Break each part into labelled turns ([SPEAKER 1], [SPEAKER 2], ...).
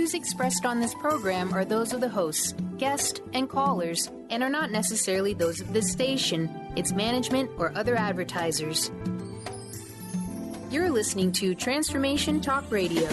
[SPEAKER 1] views expressed on this program are those of the hosts, guests, and callers, and are not necessarily those of this station, its management, or other advertisers. You're listening to Transformation Talk Radio.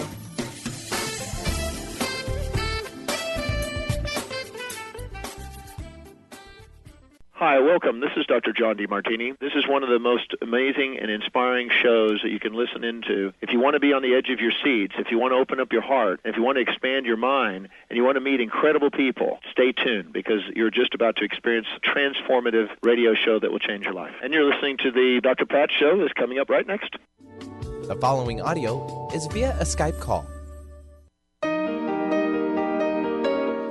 [SPEAKER 2] Hi, welcome. This is Dr. John DeMartini. This is one of the most amazing and inspiring shows that you can listen into. If you want to be on the edge of your seats, if you want to open up your heart, if you want to expand your mind, and you want to meet incredible people, stay tuned because you're just about to experience a transformative radio show that will change your life. And you're listening to the Dr. Pat Show that's coming up right next.
[SPEAKER 3] The following audio is via a Skype call.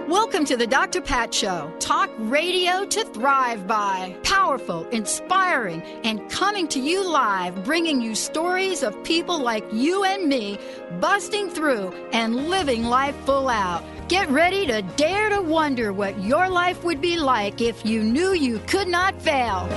[SPEAKER 4] Welcome to the Dr. Pat Show. Talk radio to thrive by. Powerful, inspiring, and coming to you live, bringing you stories of people like you and me, busting through and living life full out. Get ready to dare to wonder what your life would be like if you knew you could not fail.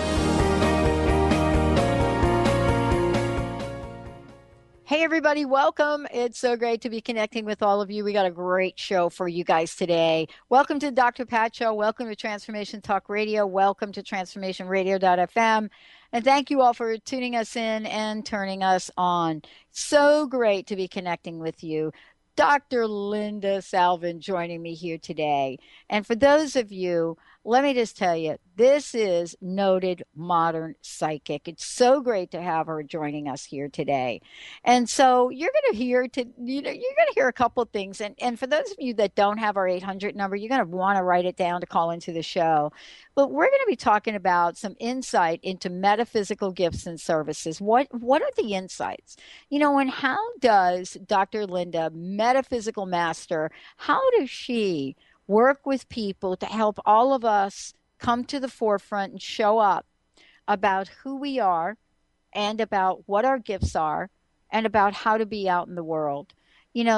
[SPEAKER 4] Hey, everybody, welcome. It's so great to be connecting with all of you. We got a great show for you guys today. Welcome to Dr. Pat Show. Welcome to Transformation Talk Radio. Welcome to TransformationRadio.fm. And thank you all for tuning us in and turning us on. So great to be connecting with you. Dr. Linda Salvin joining me here today. And for those of you, let me just tell you, this is noted modern psychic. It's so great to have her joining us here today. And so you're going to hear a couple of things. And for those of you that don't have our 800 number, you're going to want to write it down to call into the show. But we're going to be talking about some insight into metaphysical gifts and services. What are the insights? And how does Dr. Linda, metaphysical master, how does she work with people to help all of us come to the forefront and show up about who we are and about what our gifts are and about how to be out in the world?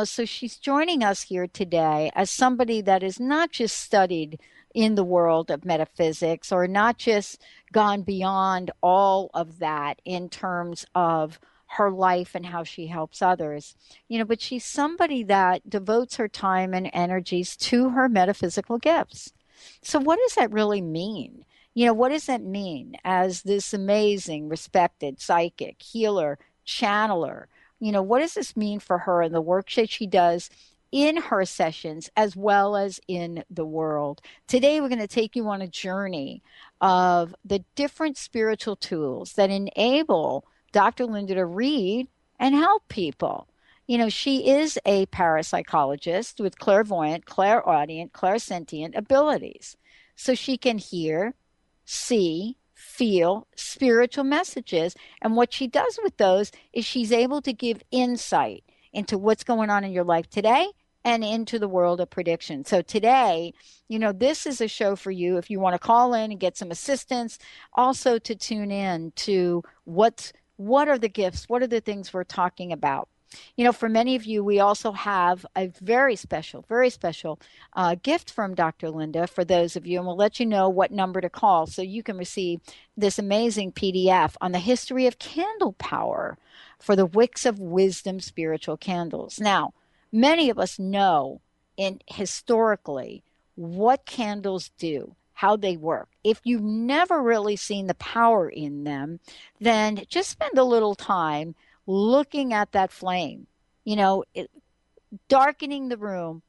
[SPEAKER 4] So she's joining us here today as somebody that is not just studied in the world of metaphysics or not just gone beyond all of that in terms of her life and how she helps others, but she's somebody that devotes her time and energies to her metaphysical gifts. So what does that really mean? What does that mean as this amazing, respected psychic, healer, channeler? What does this mean for her and the work that she does in her sessions as well as in the world? Today, we're going to take you on a journey of the different spiritual tools that enable Dr. Linda to read and help people. She is a para-psychologist with clairvoyant, clairaudient, clairsentient abilities. So she can hear, see, feel spiritual messages. And what she does with those is she's able to give insight into what's going on in your life today and into the world of prediction. So today, this is a show for you if you want to call in and get some assistance, also to tune in to what are the gifts? What are the things we're talking about? For many of you, we also have a very special gift from Dr. Linda for those of you, and we'll let you know what number to call so you can receive this amazing PDF on the history of candle power for the Wicks of Wisdom spiritual candles. Now, many of us know historically what candles do, how they work. If you've never really seen the power in them, then just spend a little time looking at that flame, darkening the room,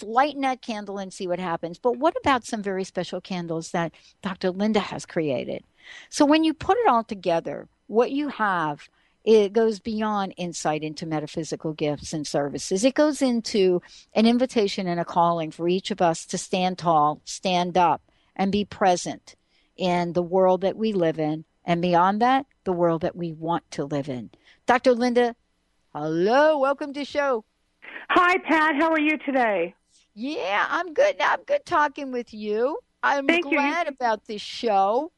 [SPEAKER 4] lighten that candle and see what happens. But what about some very special candles that Dr. Linda has created? So when you put it all together, what you have, it goes beyond insight into metaphysical gifts and services. It goes into an invitation and a calling for each of us to stand tall, stand up, and be present in the world that we live in, and beyond that, the world that we want to live in. Dr. Linda, hello, welcome to the show.
[SPEAKER 5] Hi, Pat. How are you today?
[SPEAKER 4] Yeah, I'm good. I'm good talking with you. I'm glad about this show,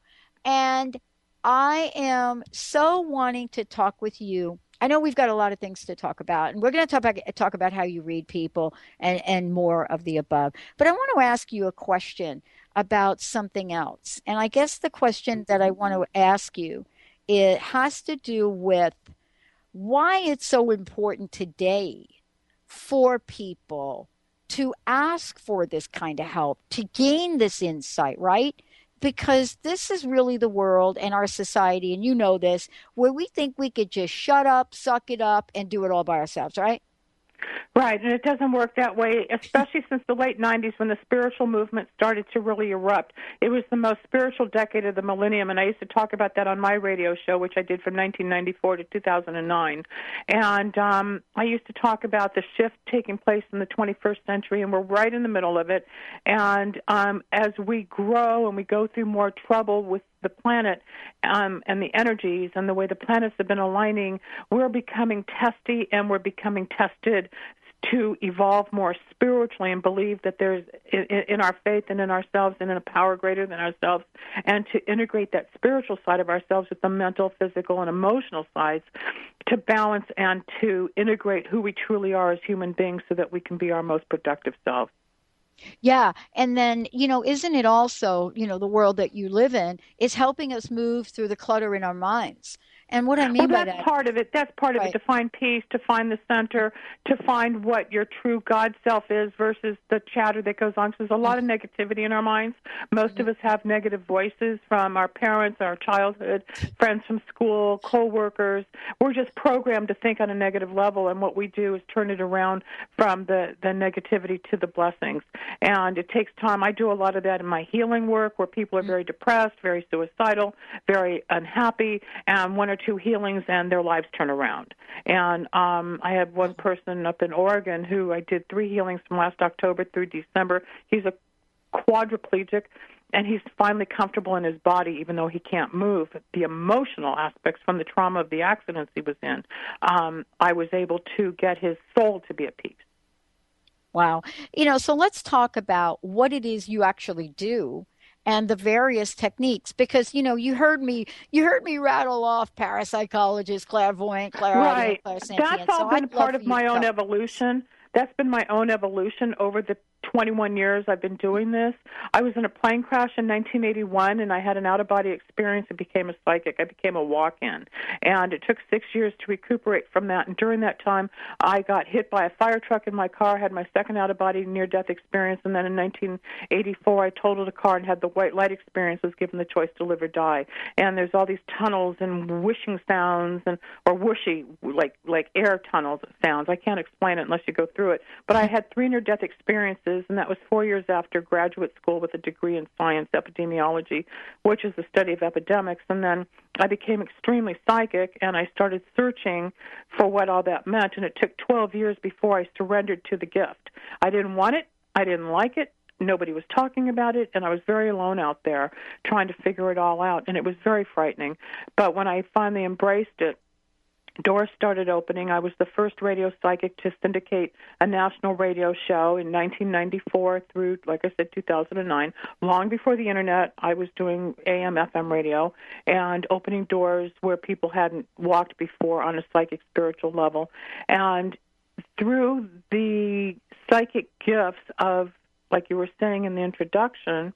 [SPEAKER 4] and I am so wanting to talk with you. I know we've got a lot of things to talk about, and we're going to talk about how you read people and more of the above. But I want to ask you a question about something else. And I guess the question that I want to ask you, it has to do with why it's so important today for people to ask for this kind of help, to gain this insight, right? Because this is really the world and our society, and you know this, where we think we could just shut up, suck it up, and do it all by ourselves, right?
[SPEAKER 5] Right, and it doesn't work that way, especially since the late 90s when the spiritual movement started to really erupt. It was the most spiritual decade of the millennium, and I used to talk about that on my radio show, which I did from 1994 to 2009. And I used to talk about the shift taking place in the 21st century, and we're right in the middle of it. And as we grow and we go through more trouble with the planet and the energies and the way the planets have been aligning, we're becoming testy and we're becoming tested to evolve more spiritually and believe that there's in our faith and in ourselves and in a power greater than ourselves, and to integrate that spiritual side of ourselves with the mental, physical, and emotional sides to balance and to integrate who we truly are as human beings so that we can be our most productive selves.
[SPEAKER 4] Yeah. And then, isn't it also, the world that you live in is helping us move through the clutter in our minds? And what I mean by that.
[SPEAKER 5] Well, that's part of it. That's part of it, to find peace, to find the center, to find what your true God self is versus the chatter that goes on. So there's a lot of negativity in our minds. Most of us have negative voices from our parents, our childhood, friends from school, co-workers. We're just programmed to think on a negative level, and what we do is turn it around from the negativity to the blessings. And it takes time. I do a lot of that in my healing work where people are very depressed, very suicidal, very unhappy, and one or two healings and their lives turn around. And I have one person up in Oregon who I did 3 healings from last October through December. He's a quadriplegic, and he's finally comfortable in his body even though he can't move. The emotional aspects from the trauma of the accidents he was in, I was able to get his soul to be at peace.
[SPEAKER 4] Wow. So let's talk about what it is you actually do and the various techniques, because you heard me rattle off para-psychologist, clairvoyant, clairaudient, clairsentient.
[SPEAKER 5] That's all been part of my own evolution. That's been my own evolution over the 21 years I've been doing this. I was in a plane crash in 1981, and I had an out-of-body experience and became a psychic. I became a walk-in, and it took 6 years to recuperate from that. And during that time, I got hit by a fire truck in my car, had my second out-of-body near-death experience, and then in 1984, I totaled a car and had the white light experience, was given the choice to live or die. And there's all these tunnels and whooshing sounds, or whooshy, like air tunnels sounds. I can't explain it unless you go through it. But I had 3 near-death experiences, and that was 4 years after graduate school with a degree in science epidemiology, which is the study of epidemics. And then I became extremely psychic, and I started searching for what all that meant, and it took 12 years before I surrendered to the gift. I didn't want it. I didn't like it. Nobody was talking about it, and I was very alone out there trying to figure it all out, and it was very frightening. But when I finally embraced it, doors started opening. I was the first radio psychic to syndicate a national radio show in 1994 through, like I said, 2009. Long before the Internet, I was doing AM, FM radio and opening doors where people hadn't walked before on a psychic spiritual level. And through the psychic gifts of, like you were saying in the introduction,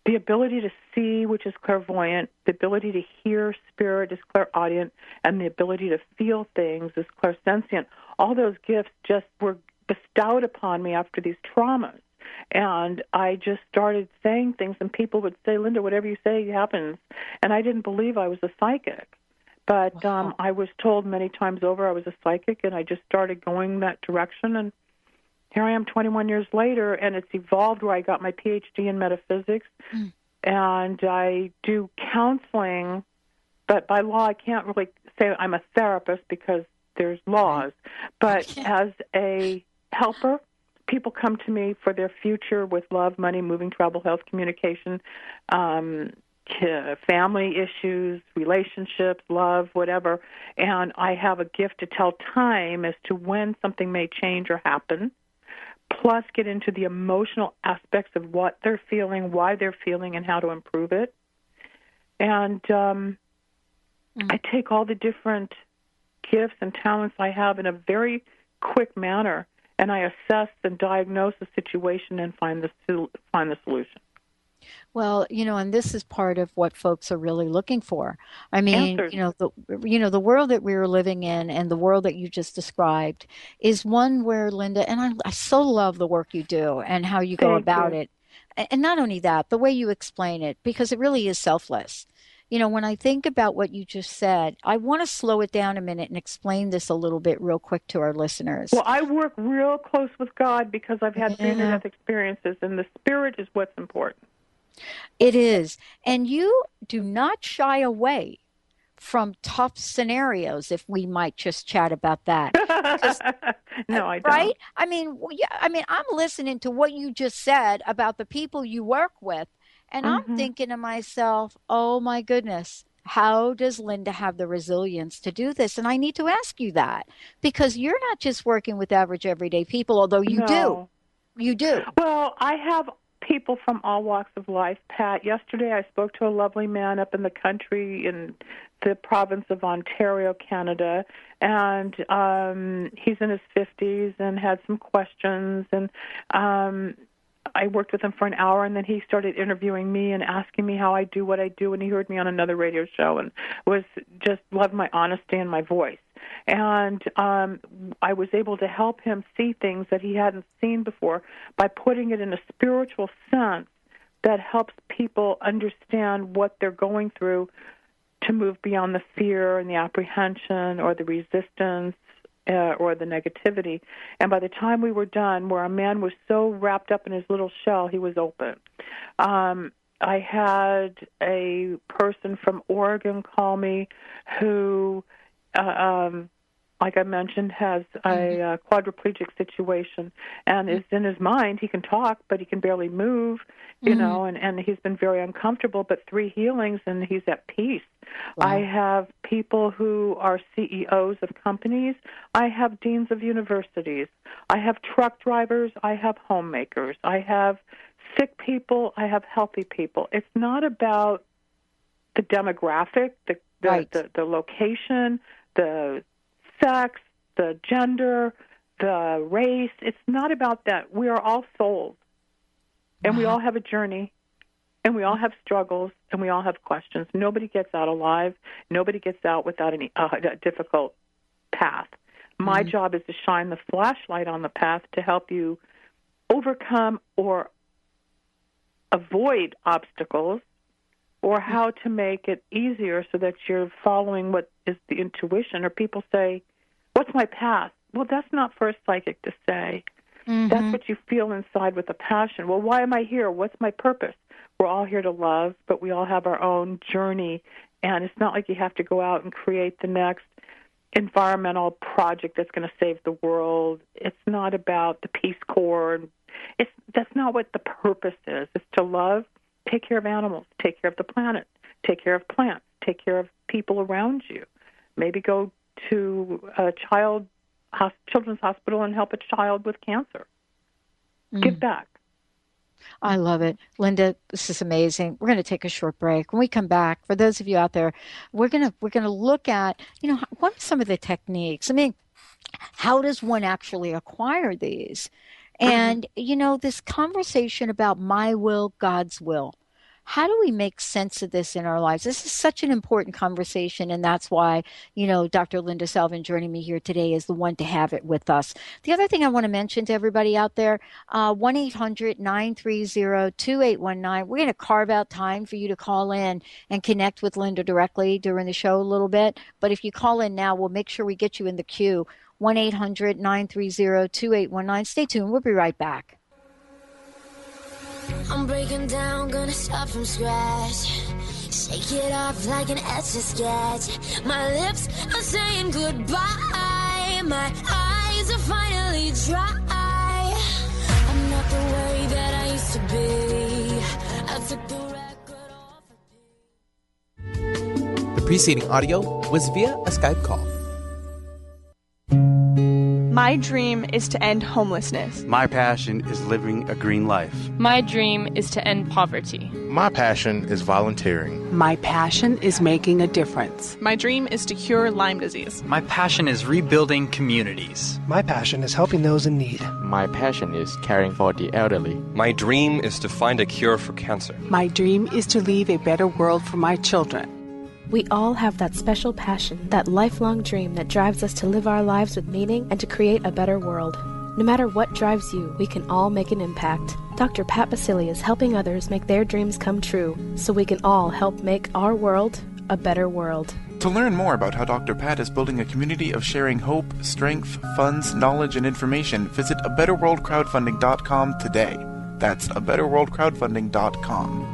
[SPEAKER 5] the ability to see, which is clairvoyant, the ability to hear spirit is clairaudient, and the ability to feel things is clairsensient. All those gifts just were bestowed upon me after these traumas. And I just started saying things, and people would say, Linda, whatever you say happens. And I didn't believe I was a psychic. But I was told many times over I was a psychic, and I just started going that direction. And here I am 21 years later, and it's evolved where I got my PhD in metaphysics, and I do counseling, but by law I can't really say I'm a therapist because there's laws. But as a helper, people come to me for their future with love, money, moving, travel, health, communication, family issues, relationships, love, whatever, and I have a gift to tell time as to when something may change or happen, plus get into the emotional aspects of what they're feeling, why they're feeling, and how to improve it. And I take all the different gifts and talents I have in a very quick manner, and I assess and diagnose the situation and find the solution.
[SPEAKER 4] Well, and this is part of what folks are really looking for. I mean,
[SPEAKER 5] Answers.
[SPEAKER 4] The world that we're living in and the world that you just described is one where, Linda, and I so love the work you do and how you go
[SPEAKER 5] Thank
[SPEAKER 4] about
[SPEAKER 5] you.
[SPEAKER 4] it. And not only that, the way you explain it, because it really is selfless. When I think about what you just said, I want to slow it down a minute and explain this a little bit real quick to our listeners.
[SPEAKER 5] Well, I work real close with God because I've had 3 near-death experiences, and the spirit is what's important.
[SPEAKER 4] It is. And you do not shy away from tough scenarios, if we might just chat about that.
[SPEAKER 5] No, I don't.
[SPEAKER 4] Right? I mean, I'm listening to what you just said about the people you work with, and I'm thinking to myself, oh my goodness, how does Linda have the resilience to do this? And I need to ask you that, because you're not just working with average everyday people, although you do. You do.
[SPEAKER 5] Well, I have people from all walks of life, Pat. Yesterday I spoke to a lovely man up in the country in the province of Ontario, Canada, and he's in his 50s and had some questions, and I worked with him for an hour, and then he started interviewing me and asking me how I do what I do, and he heard me on another radio show and loved my honesty and my voice. And I was able to help him see things that he hadn't seen before by putting it in a spiritual sense that helps people understand what they're going through to move beyond the fear and the apprehension or the resistance or the negativity. And by the time we were done, where a man was so wrapped up in his little shell, he was open. I had a person from Oregon call me who, like I mentioned, has a quadriplegic situation, and is in his mind. He can talk, but he can barely move, and he's been very uncomfortable, but 3 healings, and he's at peace. Wow. I have people who are CEOs of companies. I have deans of universities. I have truck drivers. I have homemakers. I have sick people. I have healthy people. It's not about the demographic, the location, the sex, the gender, the race. It's not about that. We are all souls, and we all have a journey, and we all have struggles, and we all have questions. Nobody gets out alive. Nobody gets out without any difficult path. My job is to shine the flashlight on the path to help you overcome or avoid obstacles, or how to make it easier so that you're following what is the intuition. Or people say, what's my path? Well, that's not for a psychic to say. That's what you feel inside with a passion. Well, why am I here? What's my purpose? We're all here to love, but we all have our own journey. And it's not like you have to go out and create the next environmental project that's going to save the world. It's not about the Peace Corps. That's not what the purpose is. It's to love, take care of animals, take care of the planet, take care of plants, take care of people around you. Maybe go to a children's hospital and help a child with cancer. Give back.
[SPEAKER 4] I love it. Linda, this is amazing. We're going to take a short break. When we come back, for those of you out there, we're going to look at, what are some of the techniques? I mean, how does one actually acquire these? And, this conversation about my will, God's will. How do we make sense of this in our lives? This is such an important conversation, and that's why, Dr. Linda Selvin joining me here today is the one to have it with us. The other thing I want to mention to everybody out there, 1-800-930-2819. We're going to carve out time for you to call in and connect with Linda directly during the show a little bit. But if you call in now, we'll make sure we get you in the queue. 1-800-930-2819. Stay tuned. We'll be right back.
[SPEAKER 6] I'm breaking down, gonna start from scratch. Shake it off like an etch-a-sketch. My lips are saying goodbye. My eyes are finally dry. I'm not the way that I used to be. I took the record off.
[SPEAKER 3] The preceding audio was via a Skype call.
[SPEAKER 7] My dream is to end homelessness.
[SPEAKER 8] My passion is living a green life.
[SPEAKER 9] My dream is to end poverty.
[SPEAKER 10] My passion is volunteering.
[SPEAKER 11] My passion is making a difference.
[SPEAKER 7] My dream is to cure Lyme disease.
[SPEAKER 12] My passion is rebuilding communities.
[SPEAKER 13] My passion is helping those in need.
[SPEAKER 14] My passion is caring for the elderly.
[SPEAKER 15] My dream is to find a cure for cancer.
[SPEAKER 11] My dream is to leave a better world for my children.
[SPEAKER 16] We all have that special passion, that lifelong dream that drives us to live our lives with meaning and to create a better world. No matter what drives you, we can all make an impact. Dr. Pat Basile is helping others make their dreams come true, so we can all help make our world a better world.
[SPEAKER 17] To learn more about how Dr. Pat is building a community of sharing hope, strength, funds, knowledge, and information, visit abetterworldcrowdfunding.com today. That's abetterworldcrowdfunding.com.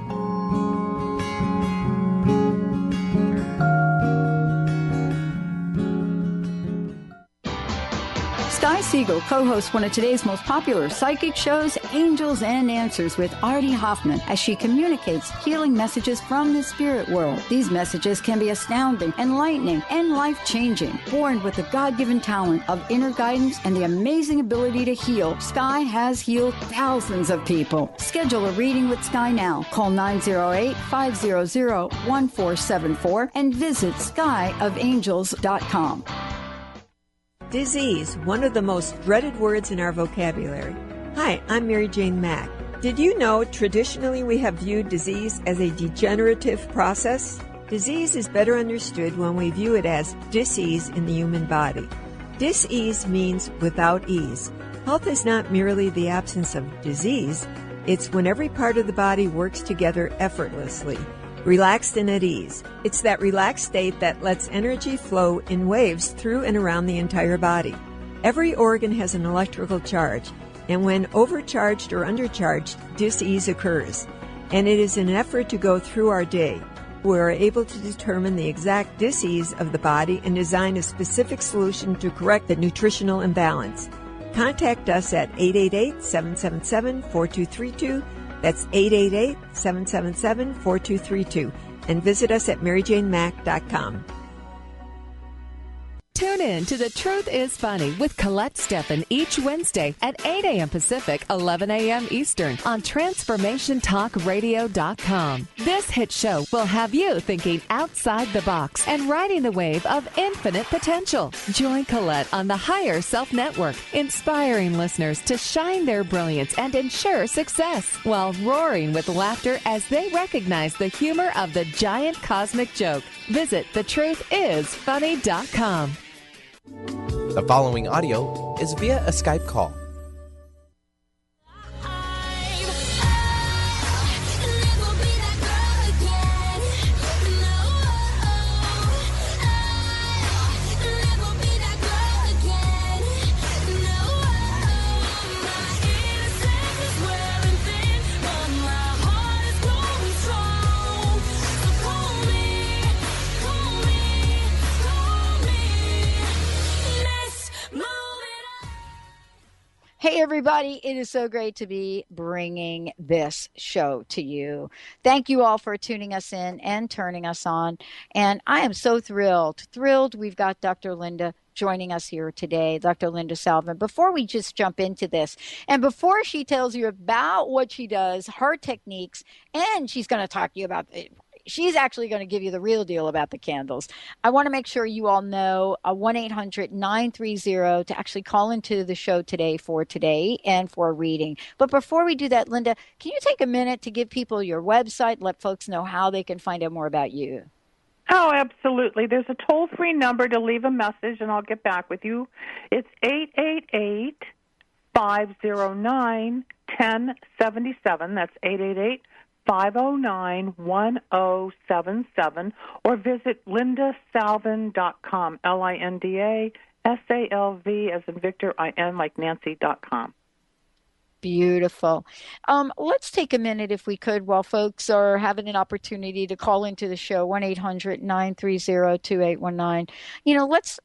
[SPEAKER 18] Sky Siegel co-hosts one of today's most popular psychic shows, Angels and Answers, with Artie Hoffman, as she communicates healing messages from the spirit world. These messages can be astounding, enlightening, and life-changing. Born with the God-given talent of inner guidance and the amazing ability to heal, Sky has healed thousands of people. Schedule a reading with Sky now. Call 908-500-1474 and visit skyofangels.com.
[SPEAKER 19] Disease, one of the most dreaded words in our vocabulary. Hi, I'm Mary Jane Mack. Did you know traditionally we have viewed disease as a degenerative process? Disease is better understood when we view it as dis-ease in the human body. Dis-ease means without ease. Health is not merely the absence of disease, it's when every part of the body works together effortlessly, relaxed and at ease. It's that relaxed state that lets energy flow in waves through and around the entire body. Every organ has an electrical charge, and when overcharged or undercharged, dis-ease occurs. And it is an effort to go through our day. We are able to determine the exact dis-ease of the body and design a specific solution to correct the nutritional imbalance. Contact us at 888-777-4232. That's 888-777-4232. And visit us at maryjanemack.com.
[SPEAKER 20] Tune in to The Truth is Funny with Colette Steffen each Wednesday at 8 a.m. Pacific, 11 a.m. Eastern on TransformationTalkRadio.com. This hit show will have you thinking outside the box and riding the wave of infinite potential. Join Colette on the Higher Self Network, inspiring listeners to shine their brilliance and ensure success while roaring with laughter as they recognize the humor of the giant cosmic joke. Visit TheTruthIsFunny.com.
[SPEAKER 3] The following audio is via a Skype call.
[SPEAKER 4] Hey, everybody. It is so great to be bringing this show to you. Thank you all for tuning us in and turning us on. And I am so thrilled. We've got Dr. Linda joining us here today, Dr. Linda Salvin. Before we just jump into this, and before she tells you about what she does, her techniques, and she's going to talk to you about she's actually going to give you the real deal about the candles. I want to make sure you all know 1-800-930 to actually call into the show today and for a reading. But before we do that, Linda, can you take a minute to give people your website, let folks know how they can find out more about you?
[SPEAKER 5] Oh, absolutely. There's a toll-free number to leave a message, and I'll get back with you. It's 888-509-1077. That's 888-509-1077, or visit lindasalvin.com, LINDASALV as in Victor, IN like Nancy.com.
[SPEAKER 4] Beautiful. Let's take a minute, if we could, while folks are having an opportunity to call into the show, 1-800-930-2819. You know, let's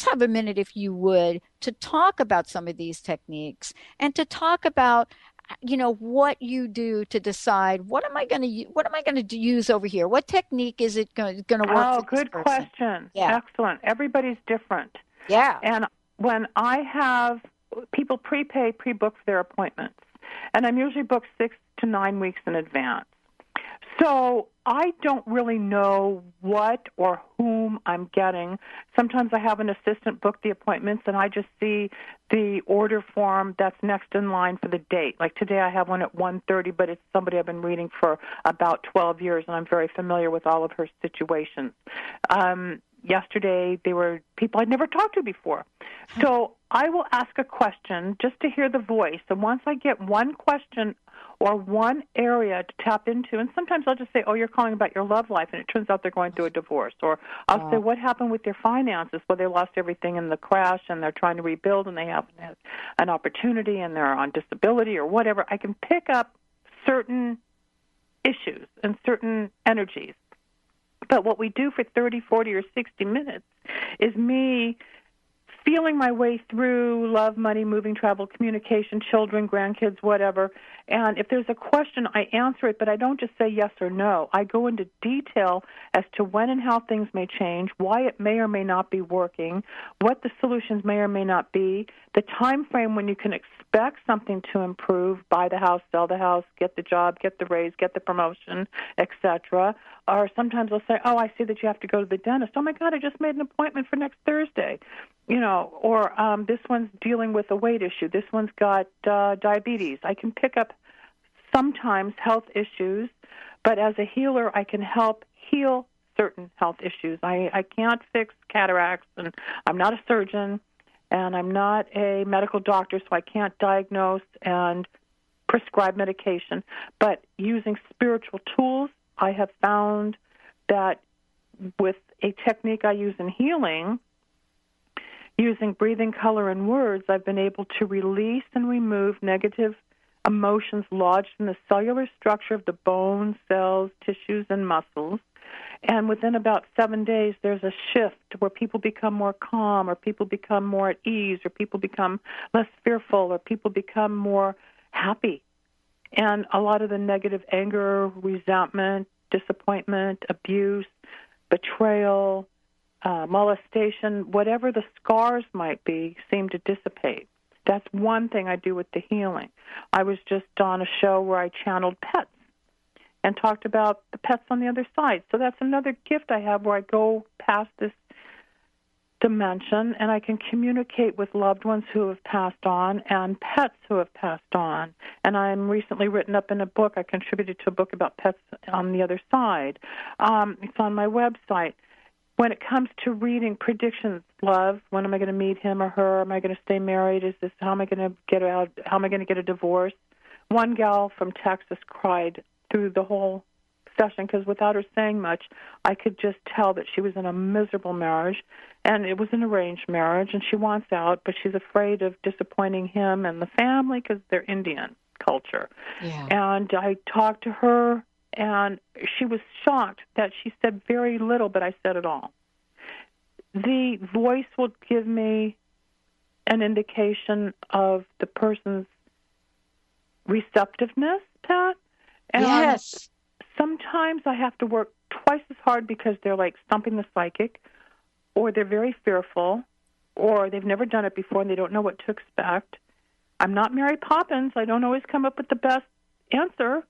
[SPEAKER 4] have a minute, if you would, to talk about some of these techniques and to talk about, you know, what you do to decide what am I going to use over here? What technique is it going to work?
[SPEAKER 5] Oh, good question. Yeah. Excellent. Everybody's different.
[SPEAKER 4] Yeah.
[SPEAKER 5] And when I have people pre-book for their appointments, and I'm usually booked 6 to 9 weeks in advance. So I don't really know what or whom I'm getting. Sometimes I have an assistant book the appointments, and I just see the order form that's next in line for the date. Like today I have one at 1:30, but it's somebody I've been reading for about 12 years, and I'm very familiar with all of her situations. Yesterday, they were people I'd never talked to before. So I will ask a question just to hear the voice. And once I get one question or one area to tap into, and sometimes I'll just say, oh, you're calling about your love life, and it turns out they're going through a divorce. Or I'll say, what happened with their finances? Well, they lost everything in the crash, and they're trying to rebuild, and they haven't had an opportunity, and they're on disability or whatever. I can pick up certain issues and certain energies. But what we do for 30, 40, or 60 minutes is me feeling my way through love, money, moving, travel, communication, children, grandkids, whatever. And if there's a question, I answer it, but I don't just say yes or no. I go into detail as to when and how things may change, why it may or may not be working, what the solutions may or may not be, the time frame when you can expect something to improve, buy the house, sell the house, get the job, get the raise, get the promotion, etc. Or sometimes I'll say, oh, I see that you have to go to the dentist. Oh, my God, I just made an appointment for next Thursday. Or this one's dealing with a weight issue. This one's got diabetes. I can pick up sometimes health issues, but as a healer, I can help heal certain health issues. I can't fix cataracts, and I'm not a surgeon, and I'm not a medical doctor, so I can't diagnose and prescribe medication. But using spiritual tools, I have found that with a technique I use in healing, using breathing, color, and words, I've been able to release and remove negative emotions lodged in the cellular structure of the bones, cells, tissues, and muscles. And within about 7 days, there's a shift where people become more calm, or people become more at ease, or people become less fearful, or people become more happy. And a lot of the negative anger, resentment, disappointment, abuse, betrayal, molestation, whatever the scars might be, seem to dissipate. That's one thing I do with the healing. I was just on a show where I channeled pets and talked about the pets on the other side. So that's another gift I have, where I go past this dimension and I can communicate with loved ones who have passed on and pets who have passed on. And I'm recently written up in a book. I contributed to a book about pets on the other side. It's on my website. When it comes to reading predictions, love, when am I going to meet him or her? Am I going to stay married? How am I going to get out? How am I going to get a divorce? One gal from Texas cried through the whole session because without her saying much, I could just tell that she was in a miserable marriage, and it was an arranged marriage, and she wants out, but she's afraid of disappointing him and the family because they're Indian culture.
[SPEAKER 4] Yeah.
[SPEAKER 5] And I talked to her, and she was shocked that she said very little, but I said it all. The voice will give me an indication of the person's receptiveness, Pat. And
[SPEAKER 4] yes.
[SPEAKER 5] Sometimes I have to work twice as hard because they're like stumping the psychic, or they're very fearful, or they've never done it before and they don't know what to expect. I'm not Mary Poppins. I don't always come up with the best answer.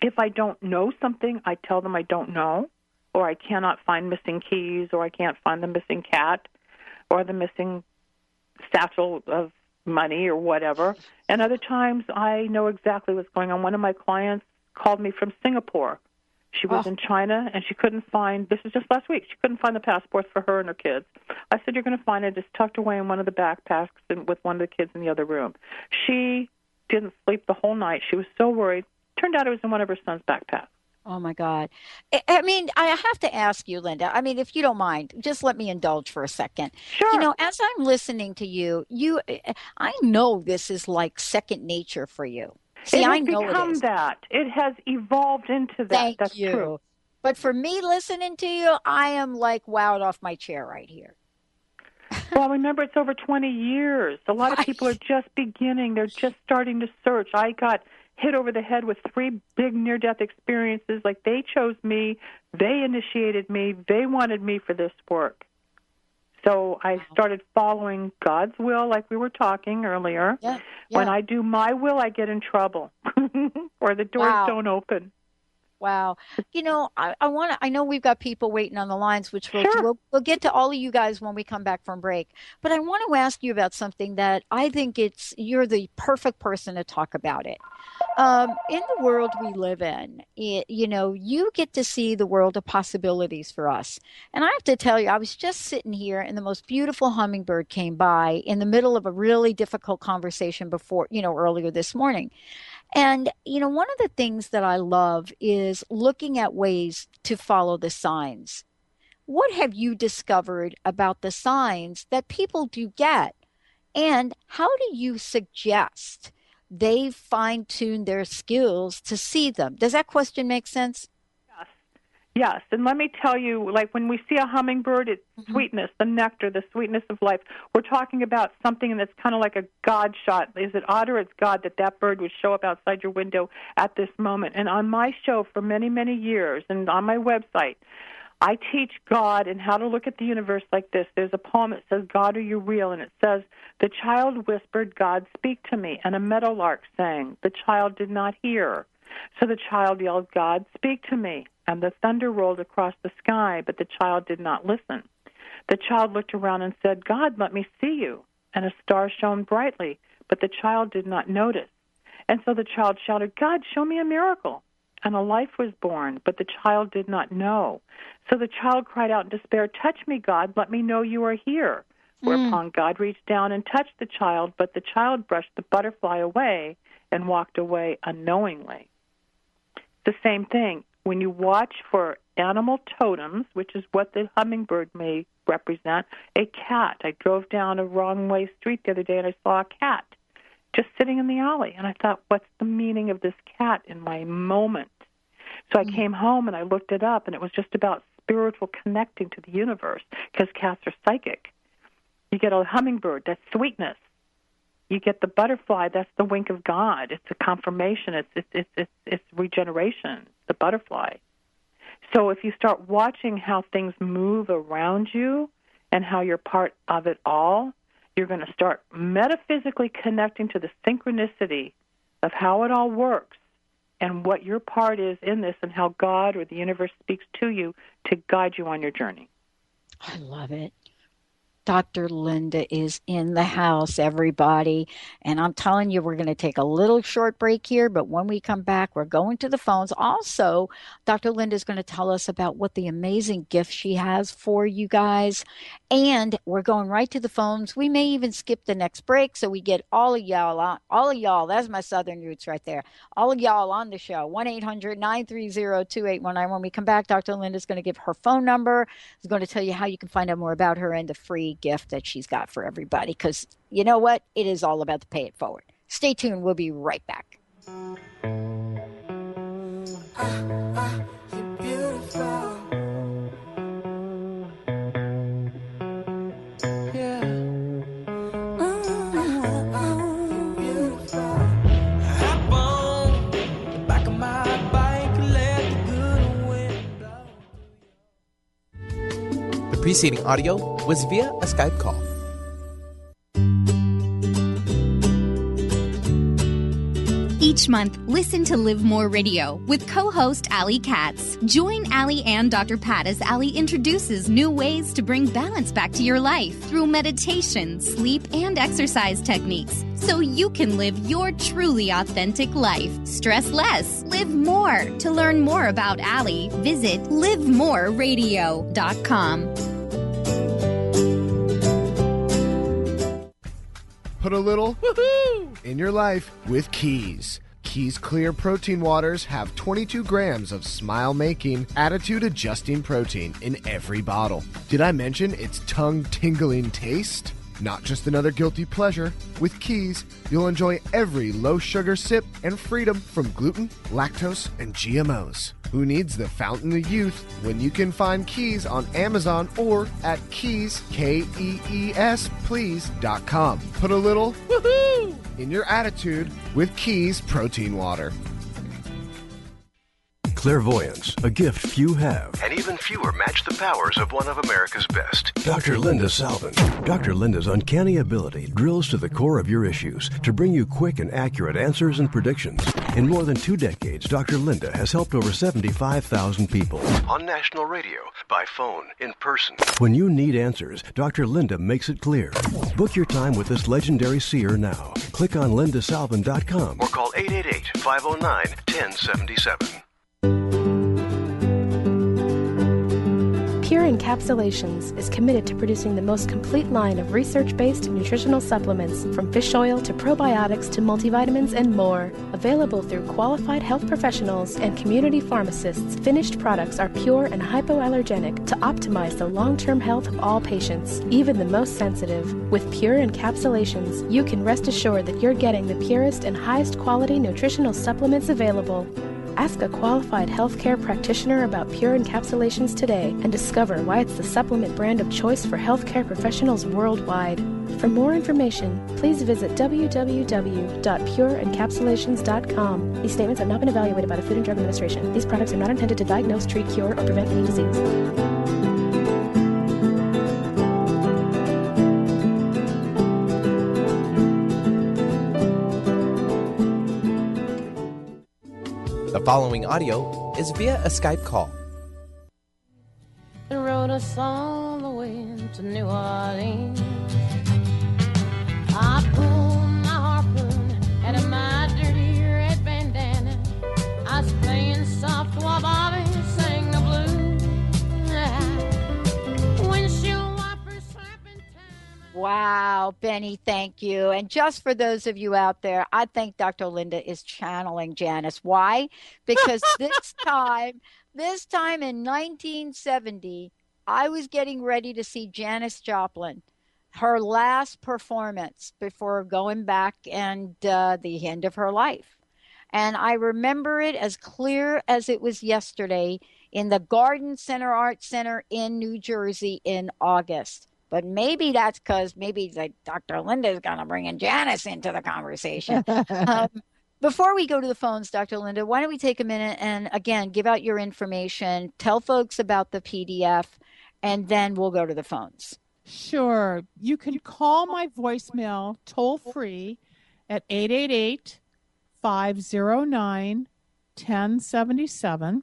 [SPEAKER 5] If I don't know something, I tell them I don't know, or I cannot find missing keys, or I can't find the missing cat, or the missing satchel of money, or whatever. And other times, I know exactly what's going on. One of my clients called me from Singapore. She was in China, and she couldn't find, this was just last week, she couldn't find the passports for her and her kids. I said, you're going to find it. It's tucked away in one of the backpacks and with one of the kids in the other room. She didn't sleep the whole night. She was so worried. Turned out it was in one of her son's backpacks.
[SPEAKER 4] Oh, my God. I mean, I have to ask you, Linda, I mean, if you don't mind, just let me indulge for a second.
[SPEAKER 5] Sure.
[SPEAKER 4] You know, as I'm listening to you, I know this is like second nature for you. See, I know
[SPEAKER 5] become
[SPEAKER 4] it is.
[SPEAKER 5] That. It has evolved into that. That's
[SPEAKER 4] you.
[SPEAKER 5] True.
[SPEAKER 4] But for me, listening to you, I am like wowed off my chair right here.
[SPEAKER 5] Well, remember, it's over 20 years. A lot of people are just beginning. They're just starting to search. I got hit over the head with 3 big near-death experiences. Like, they chose me. They initiated me. They wanted me for this work. So I started following God's will, like we were talking earlier.
[SPEAKER 4] Yeah.
[SPEAKER 5] When I do my will, I get in trouble, or the doors don't open.
[SPEAKER 4] Wow. I know we've got people waiting on the lines, which we'll get to all of you guys when we come back from break. But I want to ask you about something that I think you're the perfect person to talk about it. In the world we live in, you get to see the world of possibilities for us. And I have to tell you, I was just sitting here and the most beautiful hummingbird came by in the middle of a really difficult conversation earlier this morning. And, one of the things that I love is looking at ways to follow the signs. What have you discovered about the signs that people do get? And how do you suggest they fine-tune their skills to see them? Does that question make sense?
[SPEAKER 5] Yes, and let me tell you, like when we see a hummingbird, it's sweetness, the nectar, the sweetness of life. We're talking about something that's kind of like a God shot. Is it odd or it's God that bird would show up outside your window at this moment? And on my show for many, many years, and on my website, I teach God and how to look at the universe like this. There's a poem that says, God, are you real? And it says, the child whispered, God, speak to me. And a meadowlark sang. The child did not hear. So the child yelled, God, speak to me. And the thunder rolled across the sky, but the child did not listen. The child looked around and said, God, let me see you. And a star shone brightly, but the child did not notice. And so the child shouted, God, show me a miracle. And a life was born, but the child did not know. So the child cried out in despair, touch me, God, let me know you are here. Whereupon God reached down and touched the child, but the child brushed the butterfly away and walked away unknowingly. The same thing. When you watch for animal totems, which is what the hummingbird may represent, a cat. I drove down a wrong-way street the other day, and I saw a cat just sitting in the alley. And I thought, what's the meaning of this cat in my moment? So I came home, and I looked it up, and it was just about spiritual connecting to the universe, because cats are psychic. You get a hummingbird, that's sweetness. You get the butterfly, that's the wink of God. It's a confirmation. It's regeneration, the butterfly. So if you start watching how things move around you and how you're part of it all, you're going to start metaphysically connecting to the synchronicity of how it all works and what your part is in this and how God or the universe speaks to you to guide you on your journey.
[SPEAKER 4] I love it. Dr. Linda is in the house, everybody. And I'm telling you, we're going to take a little short break here, but when we come back, we're going to the phones. Also, Dr. Linda is going to tell us about what the amazing gift she has for you guys. And we're going right to the phones. We may even skip the next break so we get all of y'all on. All of y'all, that's my southern roots right there. All of y'all on the show, 1-800-930-2819. When we come back, Dr. Linda is going to give her phone number. She's going to tell you how you can find out more about her and the free gift that she's got for everybody, because you know what, it is all about the pay it forward. Stay tuned, we'll be right back.
[SPEAKER 6] You're beautiful. Yeah. Beautiful. Hop on the back of my bike, let the good wind blow.
[SPEAKER 3] The preceding audio was via a Skype call.
[SPEAKER 21] Each month, listen to Live More Radio with co-host Allie Katz. Join Allie and Dr. Pat as Allie introduces new ways to bring balance back to your life through meditation, sleep, and exercise techniques, so you can live your truly authentic life. Stress less, live more. To learn more about Allie, visit livemoreradio.com.
[SPEAKER 22] Put a little woohoo in your life with Keys. Keys Clear Protein Waters have 22 grams of smile-making, attitude-adjusting protein in every bottle. Did I mention its tongue-tingling taste? Not just another guilty pleasure. With Keys, you'll enjoy every low-sugar sip and freedom from gluten, lactose, and GMOs. Who needs the fountain of youth when you can find Keys on Amazon or at Keys, Kees, please.com. Put a little woohoo in your attitude with Keys Protein Water.
[SPEAKER 1] clairvoyance, a gift few have, and even fewer match the powers of one of America's best. Dr. Linda Salvin. Dr. Linda's uncanny ability drills to the core of your issues to bring you quick and accurate answers and predictions. In more than 2 decades, Dr. Linda has helped over 75,000 people. On national radio, by phone, in person. When you need answers, Dr. Linda makes it clear. Book your time with this legendary seer now. Click on lindasalvin.com or call 888-509-1077.
[SPEAKER 16] Pure Encapsulations is committed to producing the most complete line of research-based nutritional supplements, from fish oil to probiotics to multivitamins and more. Available through qualified health professionals and community pharmacists, finished products are pure and hypoallergenic to optimize the long-term health of all patients, even the most sensitive. With Pure Encapsulations, you can rest assured that you're getting the purest and highest quality nutritional supplements available. Ask a qualified healthcare practitioner about Pure Encapsulations today and discover why it's the supplement brand of choice for healthcare professionals worldwide. For more information, please visit www.pureencapsulations.com. These statements have not been evaluated by the Food and Drug Administration. These products are not intended to diagnose, treat, cure, or prevent any disease.
[SPEAKER 3] The following audio is via a Skype call.
[SPEAKER 2] They rode us all the way to New Orleans. I pulled my harpoon out of my dirty red bandana. I was playing soft while Bobby sang the blues. Windshield wipers slapping time.
[SPEAKER 4] Wow, Benny, thank you. And just for those of you out there, I think Dr. Linda is channeling Janice. Why? Because this time in 1970, I was getting ready to see Janis Joplin, her last performance before going back and the end of her life. And I remember it as clear as it was yesterday in the Garden Center Art Center in New Jersey in August. But maybe that's because Dr. Linda is going to bring in Janice into the conversation. Before we go to the phones, Dr. Linda, why don't we take a minute and, again, give out your information, tell folks about the PDF, and then we'll go to the phones.
[SPEAKER 23] Sure. You can call my voicemail toll-free at 888-509-1077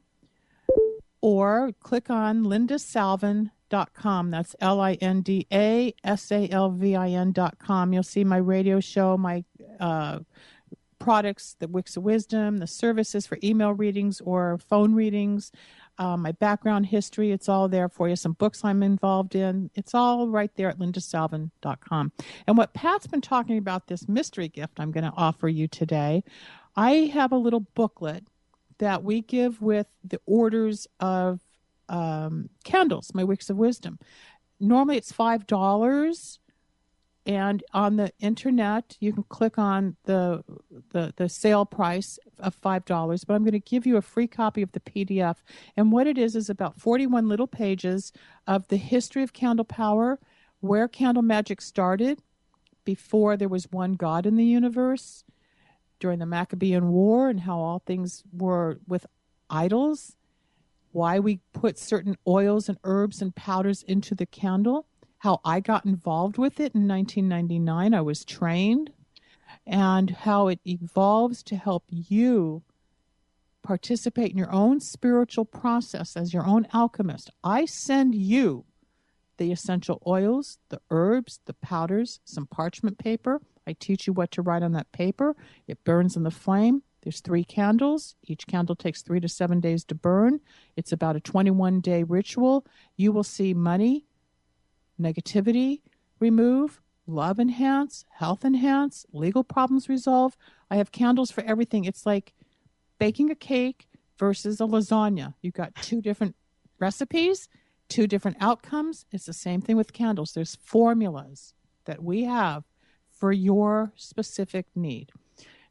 [SPEAKER 23] or click on lindasalvin.com. That's lindasalvin.com. You'll see my radio show, my products, the Wicks of Wisdom, the services for email readings or phone readings, my background history. It's all there for you. Some books I'm involved in. It's all right there at lindasalvin.com. And what Pat's been talking about, this mystery gift I'm going to offer you today, I have a little booklet that we give with the orders of candles, my Wicks of Wisdom. Normally it's $5. And on the internet, you can click on the sale price of $5. But I'm going to give you a free copy of the PDF. And what it is about 41 little pages of the history of candle power, where candle magic started, before there was one God in the universe, during the Maccabean War, and how all things were with idols, why we put certain oils and herbs and powders into the candle, how I got involved with it in 1999. I was trained, and how it evolves to help you participate in your own spiritual process as your own alchemist. I send you the essential oils, the herbs, the powders, some parchment paper. I teach you what to write on that paper. It burns in the flame. There's 3 candles. Each candle takes 3 to 7 days to burn. It's about a 21-day ritual. You will see money, negativity remove, love enhance, health enhance, legal problems resolve. I have candles for everything. It's like baking a cake versus a lasagna. You've got 2 different recipes, 2 different outcomes. It's the same thing with candles. There's formulas that we have for your specific need.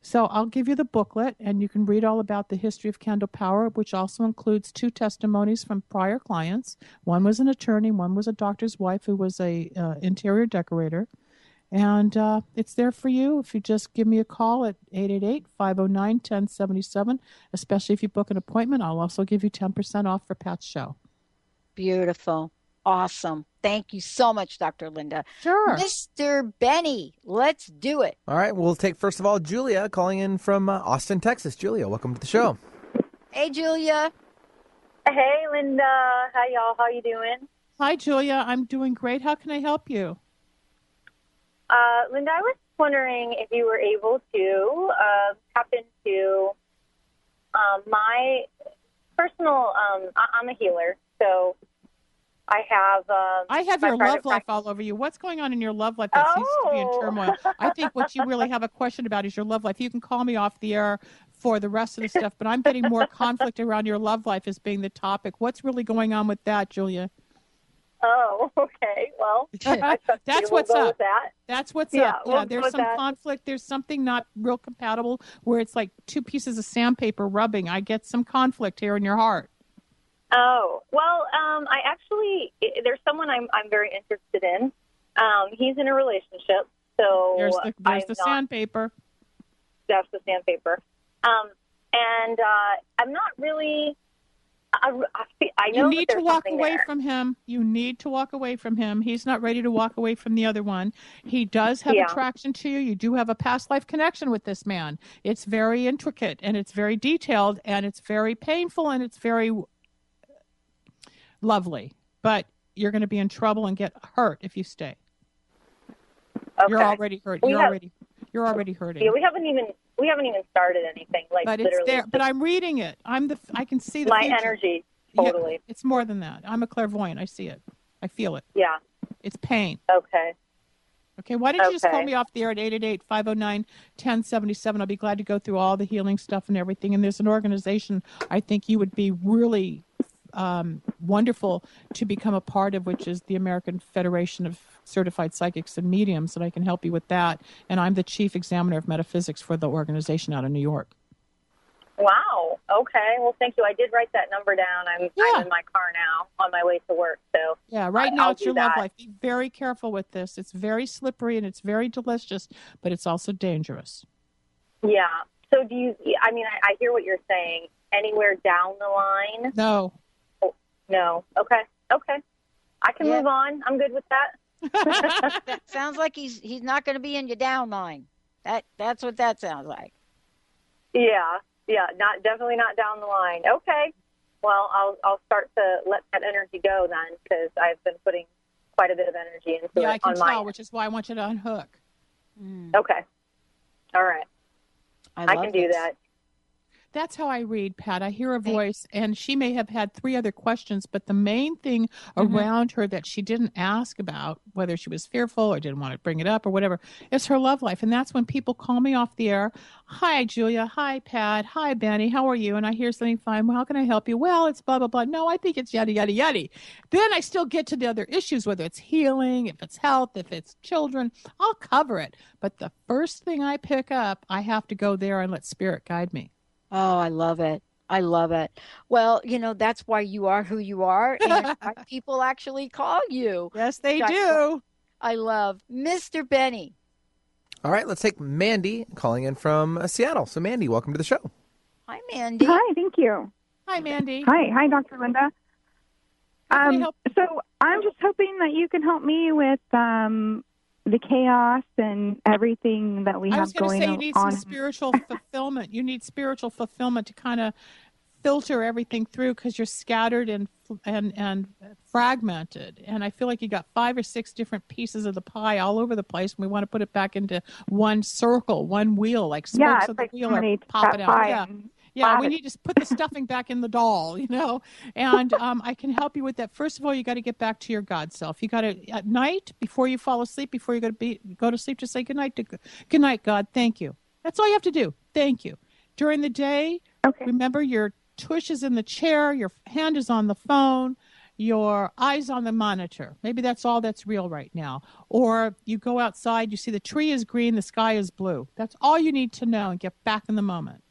[SPEAKER 23] So I'll give you the booklet, and you can read all about the history of candle power, which also includes 2 testimonies from prior clients. One was an attorney, one was a doctor's wife who was a interior decorator. And it's there for you if you just give me a call at 888-509-1077, especially if you book an appointment. I'll also give you 10% off for Pat's show.
[SPEAKER 4] Beautiful. Awesome. Thank you so much, Dr. Linda.
[SPEAKER 23] Sure.
[SPEAKER 4] Mr. Benny, let's do it.
[SPEAKER 3] All right, we'll take, first of all, Julia calling in from Austin, Texas. Julia, welcome to the show.
[SPEAKER 4] Hey, Julia.
[SPEAKER 8] Hey, Linda. Hi, y'all. How you doing?
[SPEAKER 23] Hi, Julia. I'm doing great. How can I help you?
[SPEAKER 8] Linda, I was wondering if you were able to tap into my personal, I'm a healer, so I have
[SPEAKER 23] your love life all over you. What's going on in your love life that seems to be in turmoil? I think what you really have a question about is your love life. You can call me off the air for the rest of the stuff, but I'm getting more conflict around your love life as being the topic. What's really going on with that, Julia?
[SPEAKER 8] Oh, okay. Well,
[SPEAKER 23] that's what's up. That's what's up.
[SPEAKER 8] We'll
[SPEAKER 23] there's some conflict. There's something not real compatible where it's like two pieces of sandpaper rubbing. I get some conflict here in your heart.
[SPEAKER 8] Oh, well, I actually, there's someone I'm very interested in. He's in a relationship, so
[SPEAKER 23] there's the sandpaper.
[SPEAKER 8] That's the sandpaper. And I'm not really. I know
[SPEAKER 23] you need to walk away
[SPEAKER 8] there.
[SPEAKER 23] from him. You need to walk away from him. He's not ready to walk away from the other one. He does have attraction to you. You do have a past life connection with this man. It's very intricate and it's very detailed and it's very painful and it's very lovely. But you're going to be in trouble and get hurt if you stay.
[SPEAKER 8] Okay.
[SPEAKER 23] You're already hurt. You're already hurting.
[SPEAKER 8] Yeah, we haven't even started anything.
[SPEAKER 23] But
[SPEAKER 8] literally,
[SPEAKER 23] it's there. But I'm reading it. I can see the
[SPEAKER 8] my
[SPEAKER 23] future.
[SPEAKER 8] energy. Totally.
[SPEAKER 23] Yeah, it's more than that. I'm a clairvoyant. I see it. I feel it.
[SPEAKER 8] Yeah.
[SPEAKER 23] It's pain.
[SPEAKER 8] Okay.
[SPEAKER 23] Okay. Why don't you just call me off the air at 888-509-1077? I'll be glad to go through all the healing stuff and everything. And there's an organization I think you would be really wonderful to become a part of, which is the American Federation of Certified Psychics and Mediums, and I can help you with that. And I'm the chief examiner of metaphysics for the organization out of New York.
[SPEAKER 8] Wow. Okay. Well, thank you. I did write that number down. I'm in my car now on my way to work. So
[SPEAKER 23] yeah, now it's your love life. Be very careful with this. It's very slippery and it's very delicious, but it's also dangerous.
[SPEAKER 8] Yeah. So do you? I mean, I hear what you're saying. Anywhere down the line?
[SPEAKER 23] No.
[SPEAKER 8] No. Okay. I can move on. I'm good with that.
[SPEAKER 4] That sounds like he's not going to be in your down line. That's what that sounds like.
[SPEAKER 8] Yeah. Definitely not down the line. Okay. Well, I'll start to let that energy go then, because I've been putting quite a bit of energy into it.
[SPEAKER 23] Yeah, I can
[SPEAKER 8] tell,
[SPEAKER 23] which is why I want you to unhook.
[SPEAKER 8] Okay. All right. I can do that.
[SPEAKER 23] That's how I read, Pat. I hear a voice, and she may have had 3 other questions, but the main thing around her that she didn't ask about, whether she was fearful or didn't want to bring it up or whatever, is her love life. And that's when people call me off the air. Hi, Julia. Hi, Pat. Hi, Benny. How are you? And I hear something fine. Well, how can I help you? Well, it's blah, blah, blah. No, I think it's yada, yada, yada. Then I still get to the other issues, whether it's healing, if it's health, if it's children. I'll cover it. But the first thing I pick up, I have to go there and let spirit guide me.
[SPEAKER 4] Oh, I love it. I love it. Well, that's why you are who you are, and why people actually call you.
[SPEAKER 23] Yes, they do.
[SPEAKER 4] I love Mr. Benny.
[SPEAKER 3] All right, let's take Mandy calling in from Seattle. So, Mandy, welcome to the show.
[SPEAKER 4] Hi, Mandy.
[SPEAKER 9] Hi, thank you.
[SPEAKER 23] Hi, Mandy.
[SPEAKER 9] Hi, Dr. Linda. So I'm just hoping that you can help me with the chaos and everything that we have going on.
[SPEAKER 23] I was going to say you need some spiritual fulfillment. You need spiritual fulfillment to kind of filter everything through, because you're scattered and fragmented. And I feel like you got 5 or 6 different pieces of the pie all over the place, and we want to put it back into one circle, one wheel, like spokes of the wheel are popping out. Yeah, we need to put the stuffing back in the doll, and I can help you with that. First of all, you got to get back to your God self. You got to, at night, before you fall asleep, before you go to sleep, just say good night, God, thank you. That's all you have to do. Thank you. During the day, remember your tush is in the chair, your hand is on the phone, your eyes on the monitor. Maybe that's all that's real right now. Or you go outside, you see the tree is green, the sky is blue. That's all you need to know, and get back in the moment.